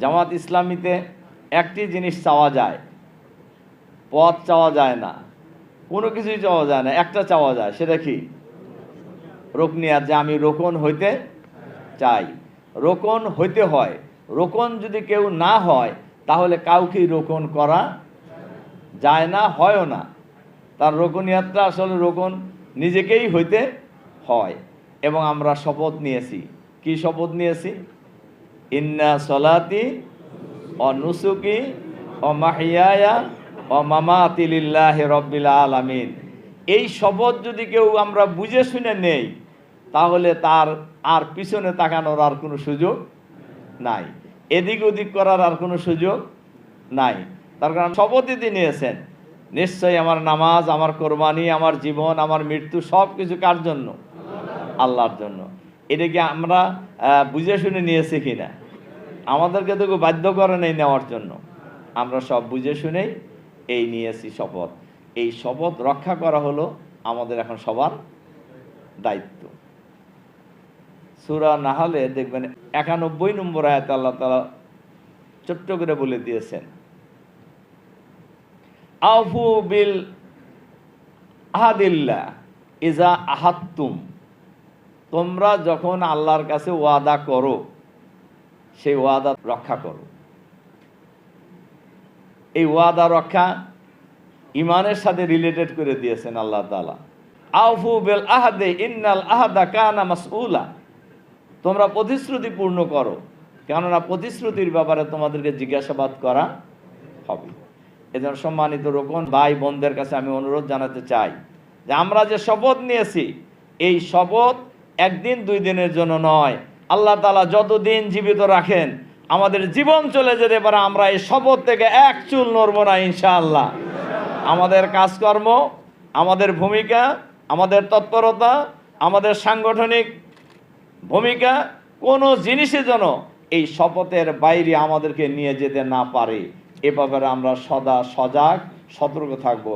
জামাত ইসলামীতে একটি জিনিস চাওয়া যায়, পদ চাওয়া যায় না, কোনো কিছুই চাওয়া যায় না, একটা চাওয়া যায়, সেটা কি? রুকনিয়াত, যে আমি রোকন হইতে চাই। রোকন হইতে হয়। রোকন যদি কেউ না হয় তাহলে কাউকেই রোকন করা যায় না, হয়ও না। তার রোকনিয়াতটা আসলে রোকন নিজেকেই হইতে হয়। এবং আমরা শপথ নিয়েছি, কি শপথ নিয়েছি? ইন্না সলাতি ও নুসুকি ও মাহিয়ায়া ও মামাতি লিল্লাহি রাব্বিল আলামিন। এই শপথ যদি কেউ আমরা বুঝে শুনে নেই তাহলে তার আর পিছনে তাকানোর আর কোনো সুযোগ নাই, এদিক ওদিক করার আর কোনো সুযোগ নাই। তার কারণ শপথই তিনি নিয়েছেন, নিশ্চয়ই আমার নামাজ, আমার কোরবানি, আমার জীবন, আমার মৃত্যু সব কিছু কার জন্য? আল্লাহর জন্য। এটা কি আমরা বুঝে শুনে নিয়েছি কিনা? আমাদেরকে তো বাধ্য করে নেই নেওয়ার জন্য, আমরা সব বুঝে শুনেই এই নিয়েছি শপথ। এই শপথ রক্ষা করা হলো আমাদের এখন সবার দায়িত্ব। সূরা নাহলে দেখবেন 91 নম্বর আয়াতে আল্লাহ তাআলা ছোট্ট করে বলে দিয়েছেন, আফু বিল আহাদিল্লাহ ইজা আহাদতুম। তোমরা যখন আল্লাহর কাছে ওয়াদা করো সেই ওয়াদা রক্ষা করো। এই ওয়াদা রক্ষা ইমানের সাথে রিলেটেড করে দিয়েছেন আল্লাহ তাআলা। আফু বিল আহাদে ইন্নাল আহাদা কানা মাসউলা। তোমরা প্রতিশ্রুতি পূর্ণ করো, কেননা প্রতিশ্রুতির ব্যাপারে তোমাদেরকে জিজ্ঞাসাবাদ করা হবে। এজন্য সম্মানিত রোকন ভাই বোনদের কাছে আমি অনুরোধ জানাতে চাই যে আমরা যে শপথ নিয়েছি এই শপথ একদিন দুই দিনের জন্য নয়। আল্লাহ তাআলা যতদিন জীবিত রাখেন, আমাদের জীবন চলে যেতে পারে, আমরা এই শপথ থেকে এক চুল নড়ব না ইনশাআল্লাহ। আমাদের কাজকর্ম, আমাদের ভূমিকা, আমাদের তৎপরতা, আমাদের সাংগঠনিক ভূমিকা, কোনো জিনিসে যেন এই শপথের বাইরে আমাদেরকে নিয়ে যেতে না পারে, এ ব্যাপারে আমরা সদা সজাগ সতর্ক থাকব।